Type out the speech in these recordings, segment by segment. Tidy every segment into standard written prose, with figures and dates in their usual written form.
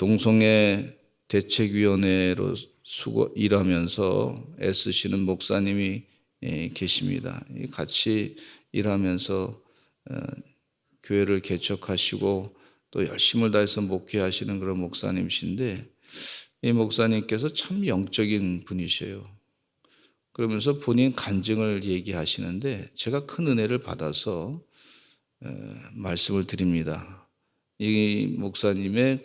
동성애 대책위원회로 일하면서 애쓰시는 목사님이 계십니다. 같이 일하면서 교회를 개척하시고 또 열심을 다해서 목회하시는 그런 목사님이신데, 이 목사님께서 참 영적인 분이셔요. 그러면서 본인 간증을 얘기하시는데 제가 큰 은혜를 받아서 말씀을 드립니다. 이 목사님의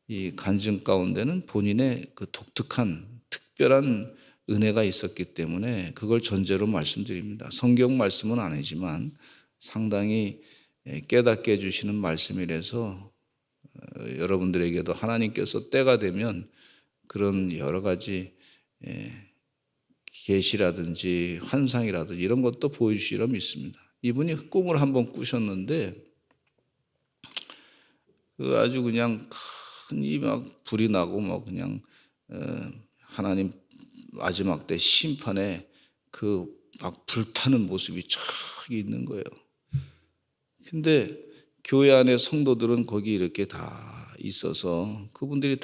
이 간증 가운데는 본인의 그 독특한 특별한 은혜가 있었기 때문에 그걸 전제로 말씀드립니다. 성경 말씀은 아니지만 상당히 깨닫게 해주시는 말씀이라서 여러분들에게도 하나님께서 때가 되면 그런 여러 가지 계시라든지 환상이라든지 이런 것도 보여주시려 믿습니다. 이분이 꿈을 한번 꾸셨는데 아주 그냥 큰 막 불이 나고 막 그냥 하나님 마지막 때 심판에 그 막 불타는 모습이 쫙 있는 거예요. 근데 교회 안에 성도들은 거기 이렇게 다 있어서 그분들은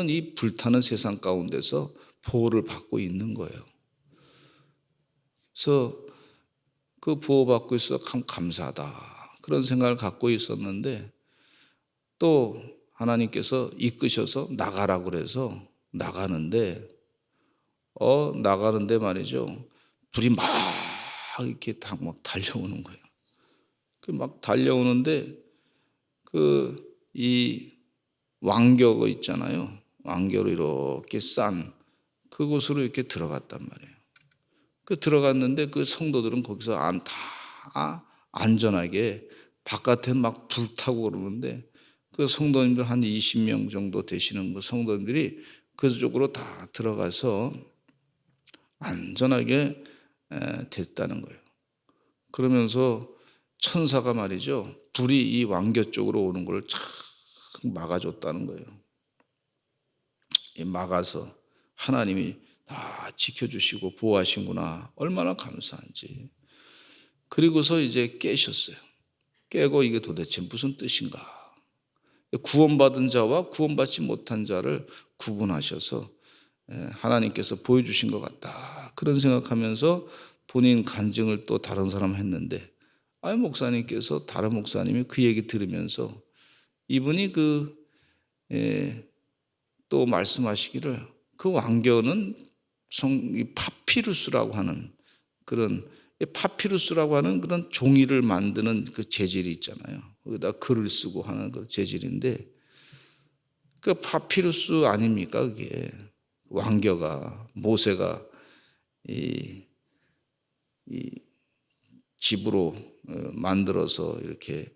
이 불타는 세상 가운데서 보호를 받고 있는 거예요. 그래서 그 보호받고 있어서 참 감사하다 그런 생각을 갖고 있었는데, 또 하나님께서 이끄셔서 나가라고 그래서 나가는데 말이죠, 불이 막 이렇게 막 달려오는 거예요. 막 달려오는데 이 왕겨가 있잖아요. 왕겨로 이렇게 싼 그곳으로 이렇게 들어갔단 말이에요. 들어갔는데 그 성도들은 거기서 다 안전하게 바깥에 막 불타고 그러는데 그 성도님들 한 20명 정도 되시는 그 성도님들이 그쪽으로 다 들어가서 안전하게 됐다는 거예요. 그러면서 천사가 말이죠, 불이 이 왕겨 쪽으로 오는 걸 착 막아줬다는 거예요. 막아서 하나님이 다 지켜주시고 보호하신구나, 얼마나 감사한지. 그리고서 이제 깨셨어요. 깨고 이게 도대체 무슨 뜻인가, 구원받은 자와 구원받지 못한 자를 구분하셔서 하나님께서 보여주신 것 같다, 그런 생각하면서 본인 간증을 또 다른 사람 했는데, 목사님께서, 다른 목사님이 그 얘기 들으면서 이분이 또 말씀하시기를, 그 왕겨는 파피루스라고 하는 그런 종이를 만드는 그 재질이 있잖아요. 거기다 글을 쓰고 하는 그 재질인데, 그 파피루스 아닙니까? 그게 왕겨가, 모세가 이 집으로 만들어서 이렇게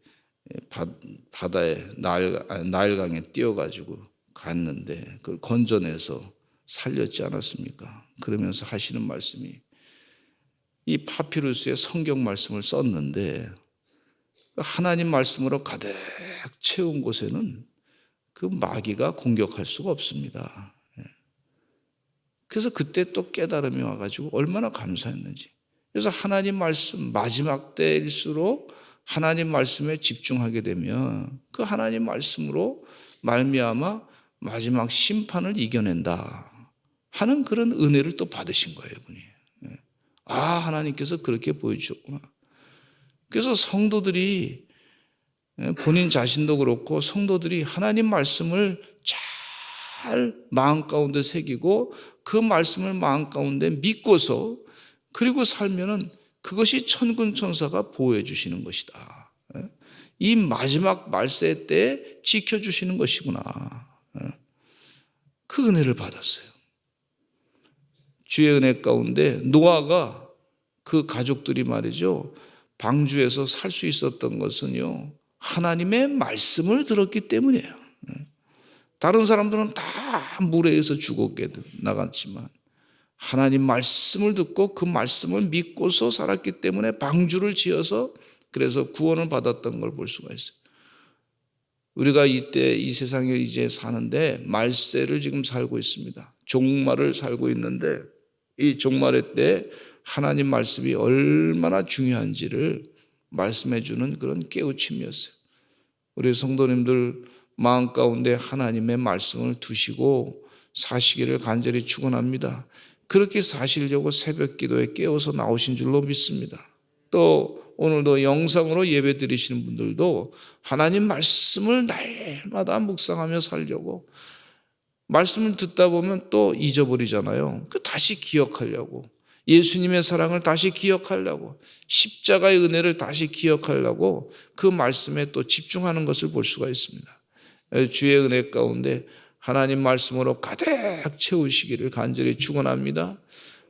바다에 나일강에 띄어가지고 갔는데 그걸 건져내서 살렸지 않았습니까? 그러면서 하시는 말씀이, 이 파피루스에 성경 말씀을 썼는데 하나님 말씀으로 가득 채운 곳에는 그 마귀가 공격할 수가 없습니다. 그래서 그때 또 깨달음이 와가지고 얼마나 감사했는지. 그래서 하나님 말씀, 마지막 때일수록 하나님 말씀에 집중하게 되면 그 하나님 말씀으로 말미암아 마지막 심판을 이겨낸다 하는 그런 은혜를 또 받으신 거예요, 분이. 하나님께서 그렇게 보여주셨구나. 그래서 성도들이, 본인 자신도 그렇고 성도들이 하나님 말씀을 잘 마음 가운데 새기고 그 말씀을 마음 가운데 믿고서 그리고 살면은 그것이 천군천사가 보호해 주시는 것이다. 이 마지막 말세 때 지켜주시는 것이구나. 그 은혜를 받았어요. 주의 은혜 가운데 노아가 그 가족들이 말이죠, 방주에서 살 수 있었던 것은요, 하나님의 말씀을 들었기 때문이에요. 다른 사람들은 다 물에 의해서 죽었게 나갔지만 하나님 말씀을 듣고 그 말씀을 믿고서 살았기 때문에 방주를 지어서 그래서 구원을 받았던 걸 볼 수가 있어요. 우리가 이때 이 세상에 이제 사는데 말세를 지금 살고 있습니다. 종말을 살고 있는데 이 종말의 때 하나님 말씀이 얼마나 중요한지를 말씀해 주는 그런 깨우침이었어요. 우리 성도님들 마음 가운데 하나님의 말씀을 두시고 사시기를 간절히 축원합니다. 그렇게 사시려고 새벽 기도에 깨어서 나오신 줄로 믿습니다. 또 오늘도 영상으로 예배 드리시는 분들도 하나님 말씀을 날마다 묵상하며 살려고, 말씀을 듣다 보면 또 잊어버리잖아요. 그 다시 기억하려고, 예수님의 사랑을 다시 기억하려고, 십자가의 은혜를 다시 기억하려고 그 말씀에 또 집중하는 것을 볼 수가 있습니다. 주의 은혜 가운데 하나님 말씀으로 가득 채우시기를 간절히 축원합니다.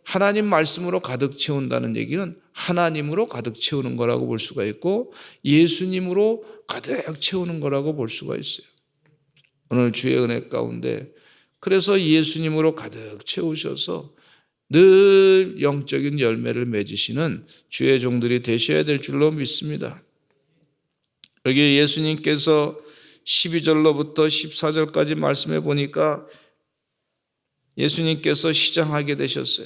하나님 말씀으로 가득 채운다는 얘기는 하나님으로 가득 채우는 거라고 볼 수가 있고, 예수님으로 가득 채우는 거라고 볼 수가 있어요. 오늘 주의 은혜 가운데 그래서 예수님으로 가득 채우셔서 늘 영적인 열매를 맺으시는 주의 종들이 되셔야 될 줄로 믿습니다. 여기 예수님께서 12절로부터 14절까지 말씀해 보니까 예수님께서 시장하게 되셨어요.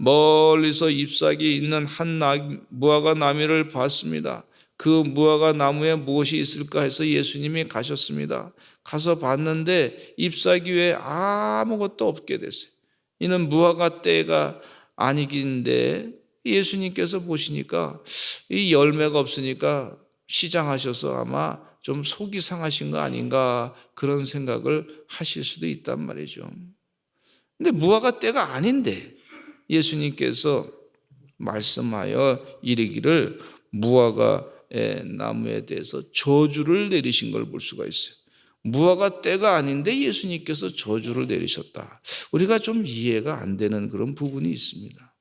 멀리서 잎사귀 있는 한 무화과 나무를 봤습니다. 그 무화과 나무에 무엇이 있을까 해서 예수님이 가셨습니다. 가서 봤는데 잎사귀 외에 아무것도 없게 됐어요. 이는 무화과 때가 아니긴데 예수님께서 보시니까 이 열매가 없으니까 시장하셔서 아마 좀 속이 상하신 거 아닌가 그런 생각을 하실 수도 있단 말이죠. 근데 무화과 때가 아닌데 예수님께서 말씀하여 이르기를 무화과 나무에 대해서 저주를 내리신 걸 볼 수가 있어요. 무화과 때가 아닌데 예수님께서 저주를 내리셨다. 우리가 좀 이해가 안 되는 그런 부분이 있습니다.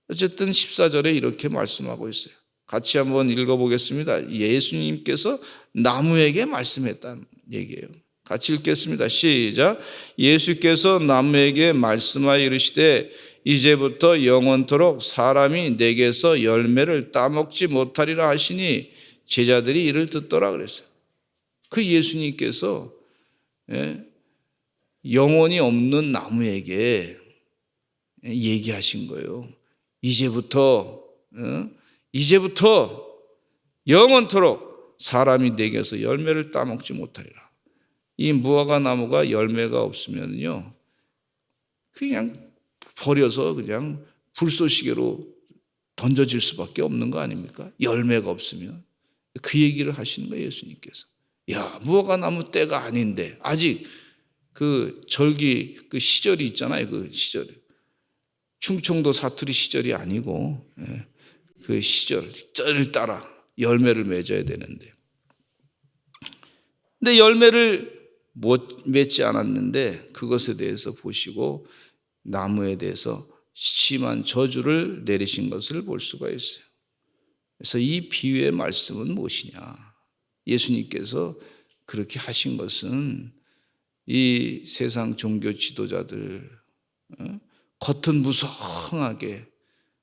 어쨌든 14절에 이렇게 말씀하고 있어요. 같이 한번 읽어보겠습니다. 예수님께서 나무에게 말씀했다는 얘기예요. 같이 읽겠습니다. 시작. 예수께서 나무에게 말씀하여 이르시되 이제부터 영원토록 사람이 내게서 열매를 따먹지 못하리라 하시니 제자들이 이를 듣더라 그랬어요. 그 예수님께서 영혼이 없는 나무에게 얘기하신 거예요. 이제부터 영원토록 사람이 내게서 열매를 따먹지 못하리라. 이 무화과 나무가 열매가 없으면요 그냥 버려서 그냥 불쏘시개로 던져질 수밖에 없는 거 아닙니까? 열매가 없으면. 그 얘기를 하시는 거예요, 예수님께서. 야, 무화과 나무 때가 아닌데 아직 그 절기 그 시절이 있잖아요. 그 시절. 충청도 사투리 시절이 아니고 그 시절을 따라 열매를 맺어야 되는데. 근데 열매를 못 맺지 않았는데 그것에 대해서 보시고 나무에 대해서 심한 저주를 내리신 것을 볼 수가 있어요. 그래서 이 비유의 말씀은 무엇이냐? 예수님께서 그렇게 하신 것은 이 세상 종교 지도자들 겉은 무성하게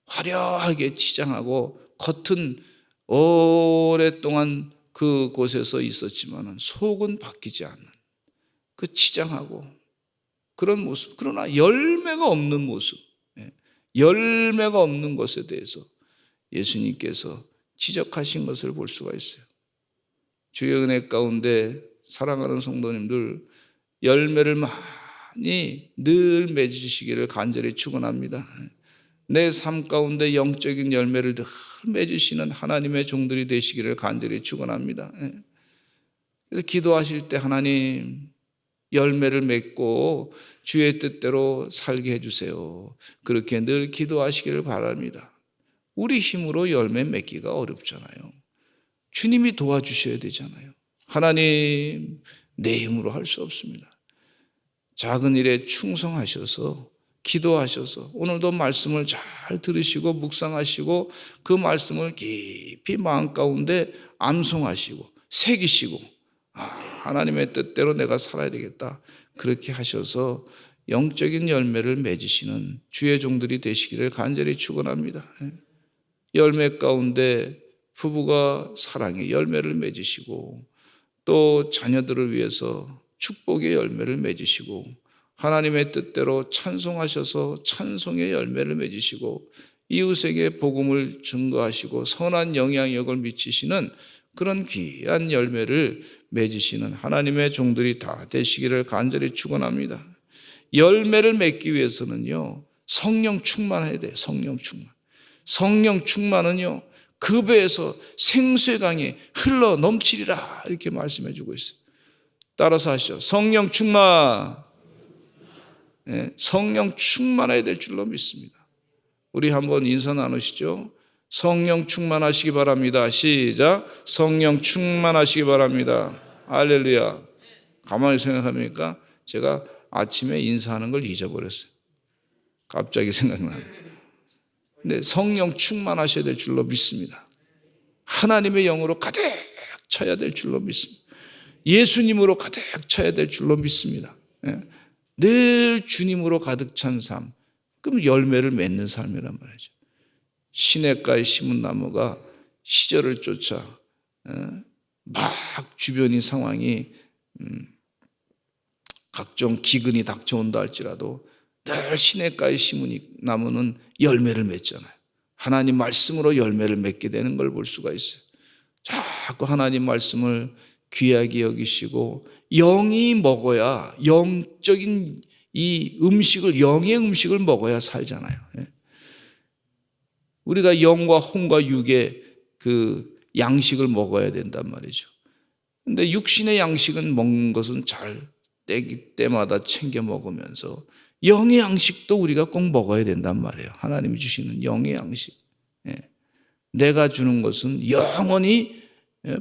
화려하게 치장하고 겉은 오랫동안 그곳에서 있었지만 속은 바뀌지 않는 그 치장하고 그런 모습, 그러나 열매가 없는 모습, 열매가 없는 것에 대해서 예수님께서 지적하신 것을 볼 수가 있어요. 주의 은혜 가운데 사랑하는 성도님들, 열매를 많이 늘 맺으시기를 간절히 축원합니다. 내 삶 가운데 영적인 열매를 늘 맺으시는 하나님의 종들이 되시기를 간절히 축원합니다. 그래서 기도하실 때 하나님 열매를 맺고 주의 뜻대로 살게 해주세요. 그렇게 늘 기도하시기를 바랍니다. 우리 힘으로 열매 맺기가 어렵잖아요. 주님이 도와주셔야 되잖아요. 하나님, 내 힘으로 할 수 없습니다. 작은 일에 충성하셔서 기도하셔서 오늘도 말씀을 잘 들으시고 묵상하시고 그 말씀을 깊이 마음 가운데 암송하시고 새기시고 하나님의 뜻대로 내가 살아야 되겠다. 그렇게 하셔서 영적인 열매를 맺으시는 주의 종들이 되시기를 간절히 축원합니다. 열매 가운데 부부가 사랑의 열매를 맺으시고 또 자녀들을 위해서 축복의 열매를 맺으시고 하나님의 뜻대로 찬송하셔서 찬송의 열매를 맺으시고 이웃에게 복음을 증거하시고 선한 영향력을 미치시는 그런 귀한 열매를 맺으시는 하나님의 종들이 다 되시기를 간절히 축원합니다. 열매를 맺기 위해서는요, 성령 충만해야 돼요. 성령 충만. 성령 충만은요, 그 배에서 생수의 강이 흘러 넘치리라 이렇게 말씀해 주고 있어요. 따라서 하시죠. 성령 충만. 네, 성령 충만해야 될 줄로 믿습니다. 우리 한번 인사 나누시죠. 성령 충만하시기 바랍니다. 시작. 성령 충만하시기 바랍니다. 할렐루야. 가만히 생각하니까 제가 아침에 인사하는 걸 잊어버렸어요. 갑자기 생각나요. 근데 성령 충만하셔야 될 줄로 믿습니다. 하나님의 영으로 가득 차야 될 줄로 믿습니다. 예수님으로 가득 차야 될 줄로 믿습니다. 늘 주님으로 가득 찬 삶, 그럼 열매를 맺는 삶이란 말이죠. 시냇가에 심은 나무가 시절을 쫓아 막 주변의 상황이 각종 기근이 닥쳐온다 할지라도 늘 시냇가에 심은 나무는 열매를 맺잖아요. 하나님 말씀으로 열매를 맺게 되는 걸 볼 수가 있어요. 자꾸 하나님 말씀을 귀하게 여기시고 영이 먹어야, 영적인 이 음식을, 영의 음식을 먹어야 살잖아요. 우리가 영과 혼과 육의 그 양식을 먹어야 된단 말이죠. 근데 육신의 양식은 먹는 것은 잘 때마다 챙겨 먹으면서 영의 양식도 우리가 꼭 먹어야 된단 말이에요. 하나님이 주시는 영의 양식. 내가 주는 것은 영원히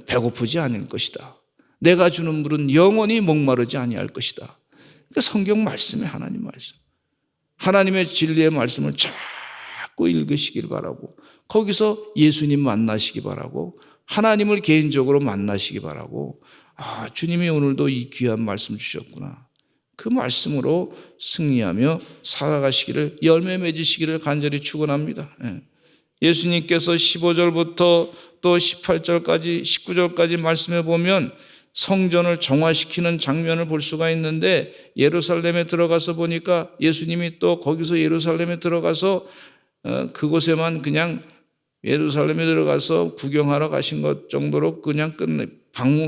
배고프지 않을 것이다. 내가 주는 물은 영원히 목마르지 아니할 것이다. 그러니까 성경 말씀에 하나님 말씀, 하나님의 진리의 말씀을 자꾸 읽으시길 바라고, 거기서 예수님 만나시기 바라고, 하나님을 개인적으로 만나시기 바라고, 아, 주님이 오늘도 이 귀한 말씀 주셨구나. 그 말씀으로 승리하며 살아가시기를, 열매 맺으시기를 간절히 축원합니다. 예수님께서 15절부터 또 18절까지 19절까지 말씀해 보면 성전을 정화시키는 장면을 볼 수가 있는데, 예루살렘에 들어가서 보니까 예수님이 또 거기서 예루살렘에 들어가서 그곳에만 그냥 예루살렘에 들어가서 구경하러 가신 것 정도로 그냥 끝내,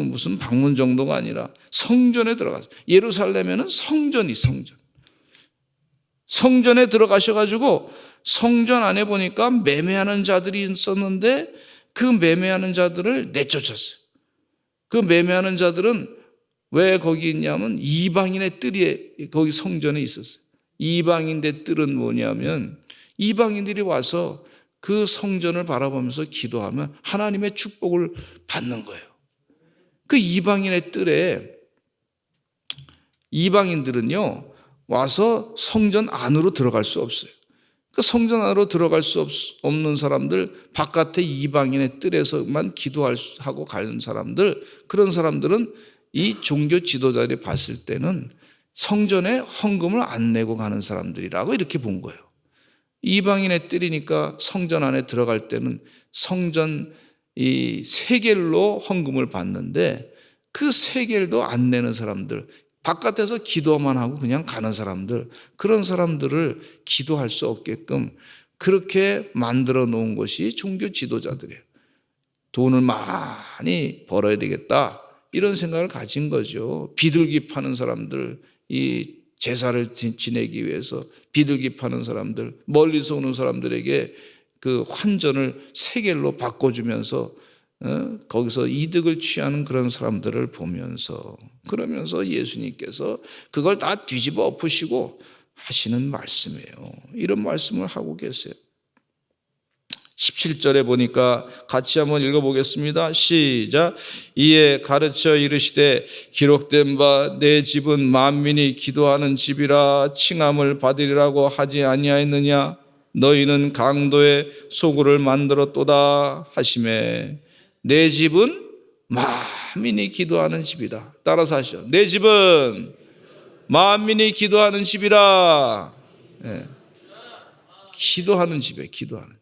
무슨 방문 정도가 아니라 성전에 들어가서, 예루살렘에는 성전이 성전에 들어가셔가지고 성전 안에 보니까 매매하는 자들이 있었는데 그 매매하는 자들을 내쫓았어요. 그 매매하는 자들은 왜 거기 있냐면 이방인의 뜰이 거기 성전에 있었어요. 이방인의 뜰은 뭐냐면 이방인들이 와서 그 성전을 바라보면서 기도하면 하나님의 축복을 받는 거예요. 그 이방인의 뜰에 이방인들은요 와서 성전 안으로 들어갈 수 없어요. 그 성전 안으로 들어갈 수 없는 사람들, 바깥에 이방인의 뜰에서만 기도하고 가는 사람들, 그런 사람들은 이 종교 지도자들이 봤을 때는 성전에 헌금을 안 내고 가는 사람들이라고 이렇게 본 거예요. 이방인의 뜰이니까 성전 안에 들어갈 때는 성전 이 세겔로 헌금을 받는데 그 세겔도 안 내는 사람들, 바깥에서 기도만 하고 그냥 가는 사람들, 그런 사람들을 기도할 수 없게끔 그렇게 만들어 놓은 것이 종교 지도자들이에요. 돈을 많이 벌어야 되겠다 이런 생각을 가진 거죠. 비둘기 파는 사람들, 이 제사를 지내기 위해서 비둘기 파는 사람들, 멀리서 오는 사람들에게 그 환전을 세겔로 바꿔주면서 거기서 이득을 취하는 그런 사람들을 보면서, 그러면서 예수님께서 그걸 다 뒤집어 엎으시고 하시는 말씀이에요. 이런 말씀을 하고 계세요. 17절에 보니까 같이 한번 읽어보겠습니다. 시작. 이에 가르쳐 이르시되 기록된 바 내 집은 만민이 기도하는 집이라 칭함을 받으리라고 하지 아니하였느냐. 너희는 강도의 소굴을 만들었도다 하시매. 내 집은 만민이 기도하는 집이다. 따라서 하시죠. 내 집은 만민이 기도하는 집이라. 네. 기도하는 집이에요. 기도하는.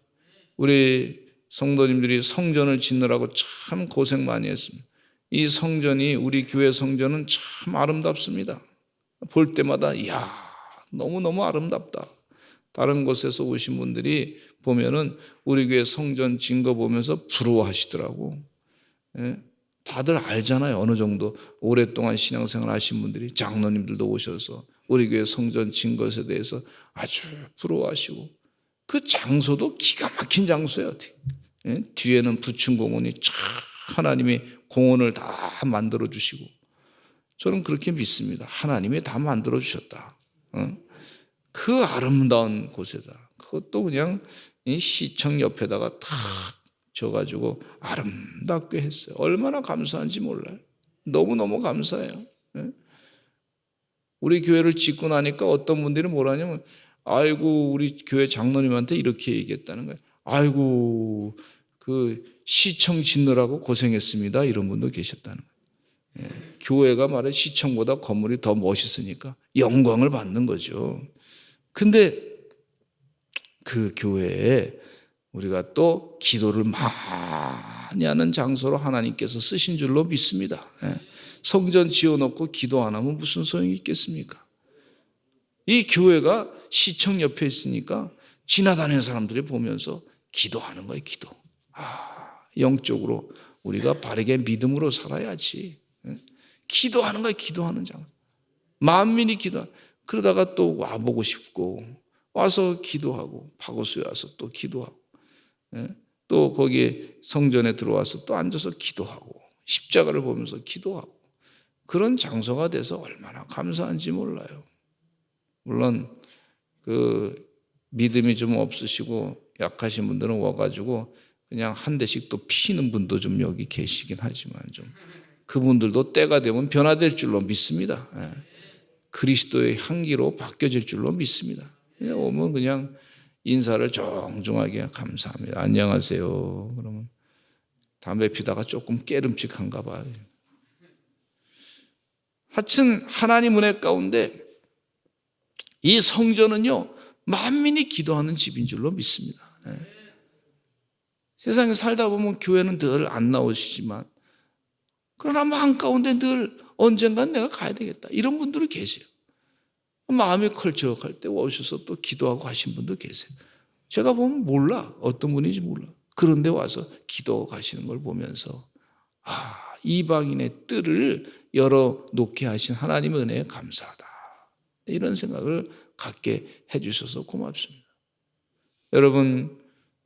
우리 성도님들이 성전을 짓느라고 참 고생 많이 했습니다. 이 성전이, 우리 교회 성전은 참 아름답습니다. 볼 때마다 이야 너무너무 아름답다. 다른 곳에서 오신 분들이 보면은 우리 교회 성전 짓는 거 보면서 부러워하시더라고. 다들 알잖아요. 어느 정도 오랫동안 신앙생활 하신 분들이 장로님들도 오셔서 우리 교회 성전 진 것에 대해서 아주 부러워하시고 그 장소도 기가 막힌 장소예요. 예? 뒤에는 부춘공원이 참 하나님이 공원을 다 만들어 주시고 저는 그렇게 믿습니다. 하나님이 다 만들어 주셨다. 그 아름다운 곳에다 그것도 그냥 시청 옆에다가 탁 져가지고 아름답게 했어요. 얼마나 감사한지 몰라요. 너무너무 감사해요. 우리 교회를 짓고 나니까 어떤 분들이 뭐라냐면 아이고 우리 교회 장로님한테 이렇게 얘기했다는 거예요. 아이고 그 시청 짓느라고 고생했습니다. 이런 분도 계셨다는 거예요. 교회가 말해 시청보다 건물이 더 멋있으니까 영광을 받는 거죠. 근데 그 교회에 우리가 또 기도를 많이 하는 장소로 하나님께서 쓰신 줄로 믿습니다. 성전 지어놓고 기도 안 하면 무슨 소용이 있겠습니까? 이 교회가 시청 옆에 있으니까 지나다니는 사람들이 보면서 기도하는 거예요. 기도. 영적으로 우리가 바르게 믿음으로 살아야지. 기도하는 거예요. 기도하는 장소. 만민이 기도. 그러다가 또 와보고 싶고 와서 기도하고 파고수에 와서 또 기도하고 또 거기에 성전에 들어와서 또 앉아서 기도하고 십자가를 보면서 기도하고 그런 장소가 돼서 얼마나 감사한지 몰라요. 물론 그 믿음이 좀 없으시고 약하신 분들은 와가지고 그냥 한 대씩 또 피는 분도 좀 여기 계시긴 하지만 좀 그분들도 때가 되면 변화될 줄로 믿습니다. 그리스도의 향기로 바뀌어질 줄로 믿습니다. 그냥 오면 그냥 인사를 정중하게 감사합니다. 안녕하세요. 그러면 담배 피다가 조금 깨름칙한가 봐요. 하여튼 하나님 은혜 가운데 이 성전은요 만민이 기도하는 집인 줄로 믿습니다. 세상에 살다 보면 교회는 늘 안 나오시지만 그러나 마음 가운데 늘 언젠간 내가 가야 되겠다 이런 분들이 계세요. 마음이 걸적할 때 오셔서 또 기도하고 하신 분도 계세요. 제가 보면 몰라. 어떤 분인지 몰라. 그런데 와서 기도하고 가시는 걸 보면서 이방인의 뜰을 열어놓게 하신 하나님의 은혜에 감사하다. 이런 생각을 갖게 해주셔서 고맙습니다. 여러분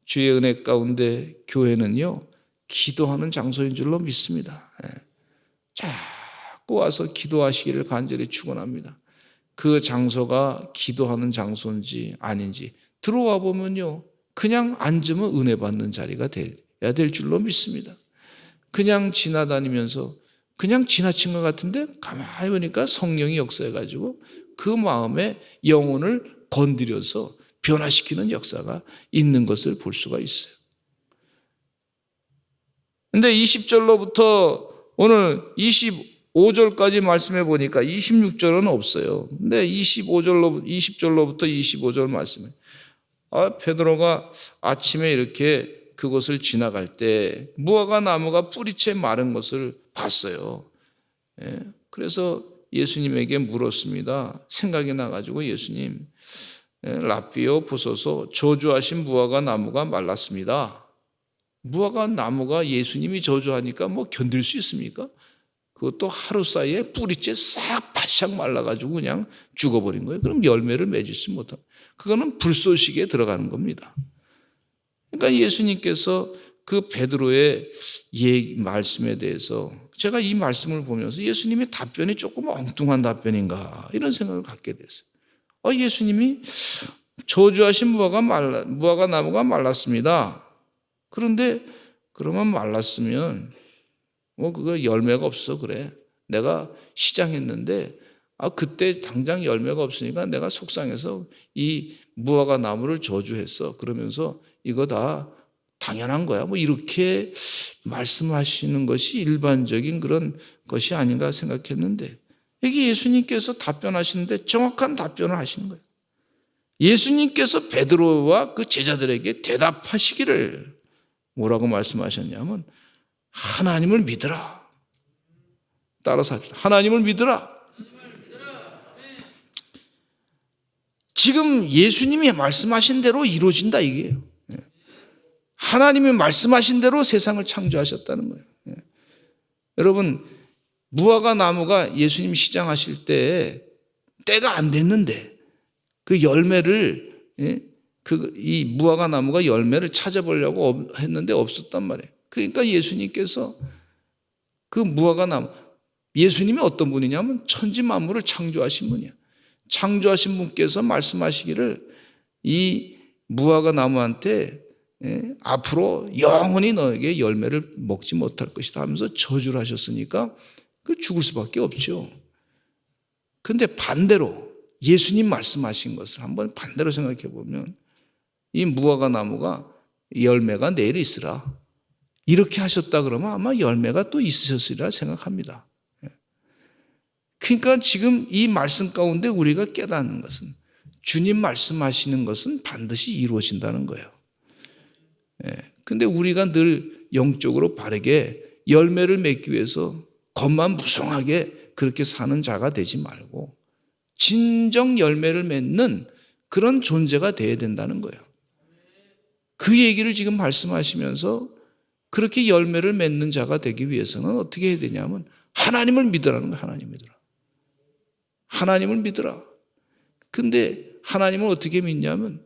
주의 은혜 가운데 교회는요 기도하는 장소인 줄로 믿습니다. 자꾸 와서 기도하시기를 간절히 축원합니다. 그 장소가 기도하는 장소인지 아닌지 들어와 보면요 그냥 앉으면 은혜 받는 자리가 돼야 될 줄로 믿습니다. 그냥 지나다니면서 그냥 지나친 것 같은데 가만히 보니까 성령이 역사해가지고 그 마음에 영혼을 건드려서 변화시키는 역사가 있는 것을 볼 수가 있어요. 근데 20절로부터 오늘 25절까지 말씀해 보니까 26절은 없어요. 근데 20절로부터 25절 말씀에 베드로가 아침에 이렇게 그곳을 지나갈 때 무화과 나무가 뿌리채 마른 것을 봤어요. 그래서 예수님에게 물었습니다. 생각이 나가지고 예수님 랍비여 보소서 저주하신 무화과 나무가 말랐습니다. 무화과 나무가 예수님이 저주하니까 뭐 견딜 수 있습니까? 그것도 하루 사이에 뿌리째 싹 바싹 말라가지고 그냥 죽어버린 거예요. 그럼 열매를 맺을 수 못하고 그거는 불쏘시개에 들어가는 겁니다. 그러니까 예수님께서 그 베드로의 말씀에 대해서 제가 이 말씀을 보면서 예수님의 답변이 조금 엉뚱한 답변인가 이런 생각을 갖게 됐어요. 예수님이 저주하신 무화과 나무가 말랐습니다. 그런데 그러면 말랐으면 그거 열매가 없어 그래. 내가 시장했는데 그때 당장 열매가 없으니까 내가 속상해서 이 무화과 나무를 저주했어. 그러면서 이거 다 당연한 거야. 이렇게 말씀하시는 것이 일반적인 그런 것이 아닌가 생각했는데 여기 예수님께서 답변하시는데 정확한 답변을 하시는 거예요. 예수님께서 베드로와 그 제자들에게 대답하시기를 뭐라고 말씀하셨냐면 하나님을 믿으라. 따라서 합시다. 하나님을 믿으라. 지금 예수님이 말씀하신 대로 이루어진다 이게요. 하나님이 말씀하신 대로 세상을 창조하셨다는 거예요. 여러분, 무화과 나무가 예수님 시장하실 때 때가 안 됐는데 그 열매를, 이 무화과 나무가 열매를 찾아보려고 했는데 없었단 말이에요. 그러니까 예수님께서 그 무화과 나무, 예수님이 어떤 분이냐면 천지 만물을 창조하신 분이야. 창조하신 분께서 말씀하시기를 이 무화과 나무한테 앞으로 영원히 너에게 열매를 먹지 못할 것이다 하면서 저주를 하셨으니까 그 죽을 수밖에 없죠. 그런데 반대로 예수님 말씀하신 것을 한번 반대로 생각해 보면 이 무화과 나무가 열매가 내일 있으라 이렇게 하셨다 그러면 아마 열매가 또 있으셨으리라 생각합니다. 그러니까 지금 이 말씀 가운데 우리가 깨닫는 것은 주님 말씀하시는 것은 반드시 이루어진다는 거예요. 근데 우리가 늘 영적으로 바르게 열매를 맺기 위해서 겉만 무성하게 그렇게 사는 자가 되지 말고 진정 열매를 맺는 그런 존재가 되어야 된다는 거예요. 그 얘기를 지금 말씀하시면서 그렇게 열매를 맺는 자가 되기 위해서는 어떻게 해야 되냐면 하나님을 믿으라는 거예요. 하나님을 믿으라. 하나님을 믿으라. 근데 하나님을 어떻게 믿냐면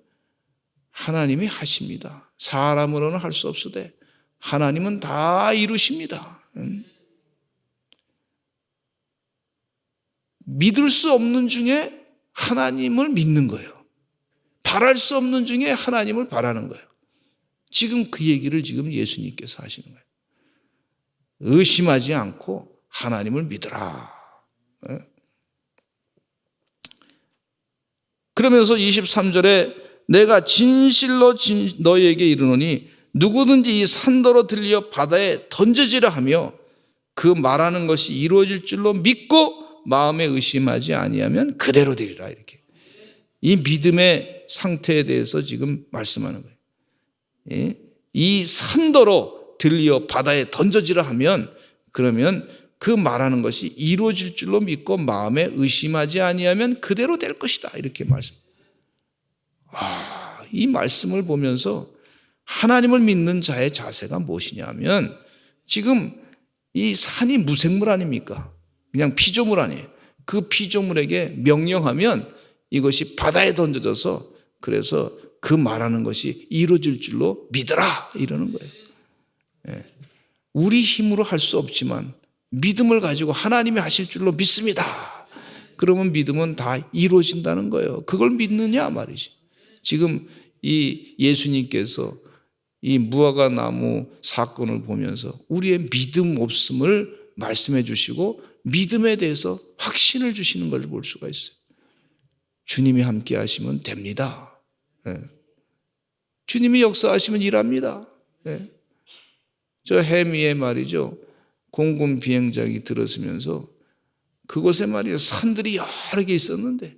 하나님이 하십니다. 사람으로는 할 수 없으되 하나님은 다 이루십니다. 믿을 수 없는 중에 하나님을 믿는 거예요. 바랄 수 없는 중에 하나님을 바라는 거예요. 지금 그 얘기를 지금 예수님께서 하시는 거예요. 의심하지 않고 하나님을 믿으라. 그러면서 23절에 내가 진실로 너희에게 이르노니 누구든지 이 산더러 들려 바다에 던져지라 하며 그 말하는 것이 이루어질 줄로 믿고 마음에 의심하지 아니하면 그대로 되리라. 이렇게 이 믿음의 상태에 대해서 지금 말씀하는 거예요. 이 산더러 들려 바다에 던져지라 하면 그러면 그 말하는 것이 이루어질 줄로 믿고 마음에 의심하지 아니하면 그대로 될 것이다. 이렇게 말씀. 이 말씀을 보면서 하나님을 믿는 자의 자세가 무엇이냐면 지금 이 산이 무생물 아닙니까? 그냥 피조물 아니에요. 그 피조물에게 명령하면 이것이 바다에 던져져서 그래서 그 말하는 것이 이루어질 줄로 믿어라 이러는 거예요. 우리 힘으로 할 수 없지만 믿음을 가지고 하나님이 하실 줄로 믿습니다. 그러면 믿음은 다 이루어진다는 거예요. 그걸 믿느냐 말이지. 지금 이 예수님께서 이 무화과 나무 사건을 보면서 우리의 믿음 없음을 말씀해 주시고 믿음에 대해서 확신을 주시는 걸 볼 수가 있어요. 주님이 함께 하시면 됩니다. 주님이 역사하시면 일합니다. 저 해미에 말이죠. 공군 비행장이 들어서면서 그곳에 말이죠. 산들이 여러 개 있었는데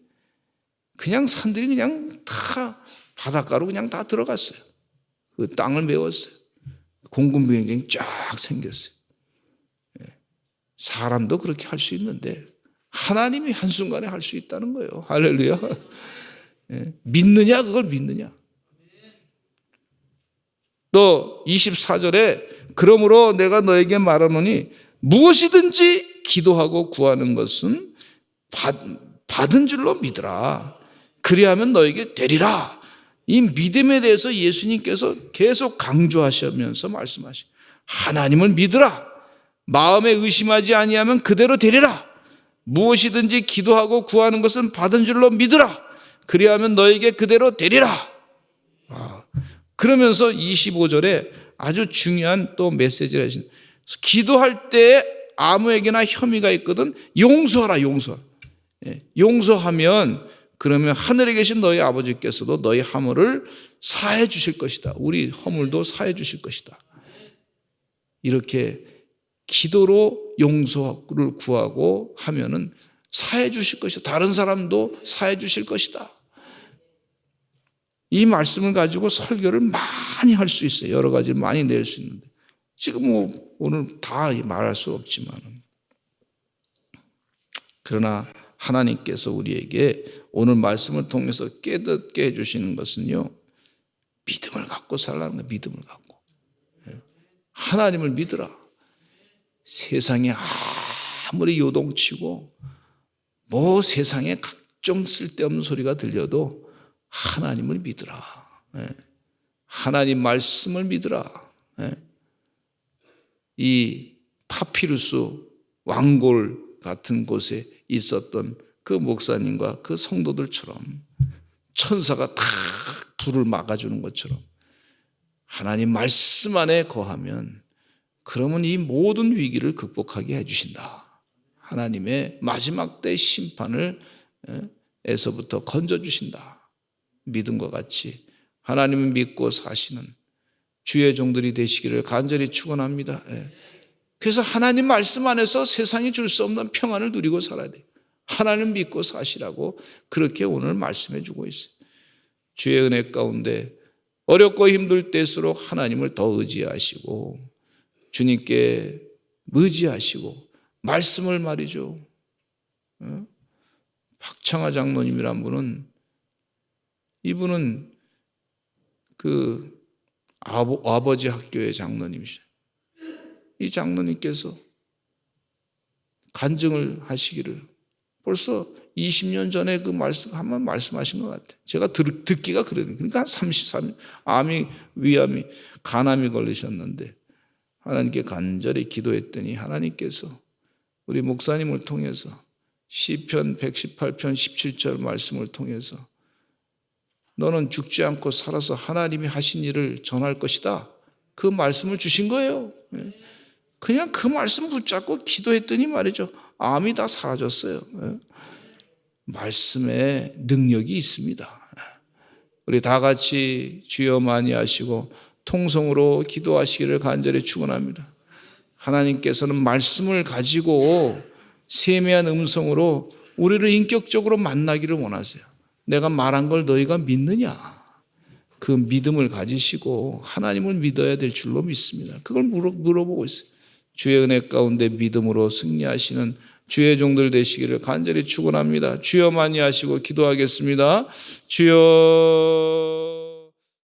그냥 산들이 그냥 다 바닷가로 그냥 다 들어갔어요. 그 땅을 메웠어요. 공군 비행장이 쫙 생겼어요. 사람도 그렇게 할 수 있는데 하나님이 한순간에 할 수 있다는 거예요. 할렐루야. 믿느냐 그걸 믿느냐. 또 24절에 그러므로 내가 너에게 말하노니 무엇이든지 기도하고 구하는 것은 받은 줄로 믿으라. 그리하면 너에게 되리라. 이 믿음에 대해서 예수님께서 계속 강조하시면서 말씀하시고 하나님을 믿으라. 마음에 의심하지 아니하면 그대로 되리라. 무엇이든지 기도하고 구하는 것은 받은 줄로 믿으라. 그리하면 너에게 그대로 되리라. 그러면서 25절에 아주 중요한 또 메시지를 하시는 기도할 때 아무에게나 혐의가 있거든 용서하라. 용서하면 그러면 하늘에 계신 너희 아버지께서도 너희 허물을 사해 주실 것이다. 우리 허물도 사해 주실 것이다. 이렇게 기도로 용서를 구하고 하면은 사해 주실 것이다. 다른 사람도 사해 주실 것이다. 이 말씀을 가지고 설교를 많이 할 수 있어요. 여러 가지를 많이 낼 수 있는데 지금 오늘 다 말할 수 없지만 그러나 하나님께서 우리에게 오늘 말씀을 통해서 깨닫게 해주시는 것은요 믿음을 갖고 살라는 거예요. 믿음을 갖고 하나님을 믿으라. 세상에 아무리 요동치고 뭐 세상에 각종 쓸데없는 소리가 들려도 하나님을 믿으라. 하나님 말씀을 믿으라. 이 파피루스 왕골 같은 곳에 있었던 그 목사님과 그 성도들처럼 천사가 탁 불을 막아주는 것처럼 하나님 말씀 안에 거하면 그러면 이 모든 위기를 극복하게 해주신다. 하나님의 마지막 때 심판을 에서부터 건져주신다. 믿음과 같이 하나님을 믿고 사시는 주의 종들이 되시기를 간절히 축원합니다. 그래서 하나님 말씀 안에서 세상이 줄 수 없는 평안을 누리고 살아야 돼요. 하나님 믿고 사시라고 그렇게 오늘 말씀해 주고 있어요. 주의 은혜 가운데 어렵고 힘들 때일수록 하나님을 더 의지하시고 주님께 의지하시고 말씀을 말이죠. 박창하 장로님이란 분은 이분은 그 아버지 학교의 장로님이시죠. 이 장로님께서 간증을 하시기를 벌써 20년 전에 그 말씀 한번 말씀하신 것 같아요. 제가 듣기가 그래요. 그러니까 한 33년 위암이 간암이 걸리셨는데 하나님께 간절히 기도했더니 하나님께서 우리 목사님을 통해서 시편 118편 17절 말씀을 통해서 너는 죽지 않고 살아서 하나님이 하신 일을 전할 것이다. 그 말씀을 주신 거예요. 그냥 그 말씀 붙잡고 기도했더니 말이죠. 암이 다 사라졌어요. 말씀에 능력이 있습니다. 우리 다 같이 주여 많이 하시고 통성으로 기도하시기를 간절히 축원합니다. 하나님께서는 말씀을 가지고 세미한 음성으로 우리를 인격적으로 만나기를 원하세요. 내가 말한 걸 너희가 믿느냐? 그 믿음을 가지시고 하나님을 믿어야 될 줄로 믿습니다. 그걸 물어보고 있어요. 주의 은혜 가운데 믿음으로 승리하시는 주의 종들 되시기를 간절히 축원합니다. 주여 많이 하시고 기도하겠습니다. 주여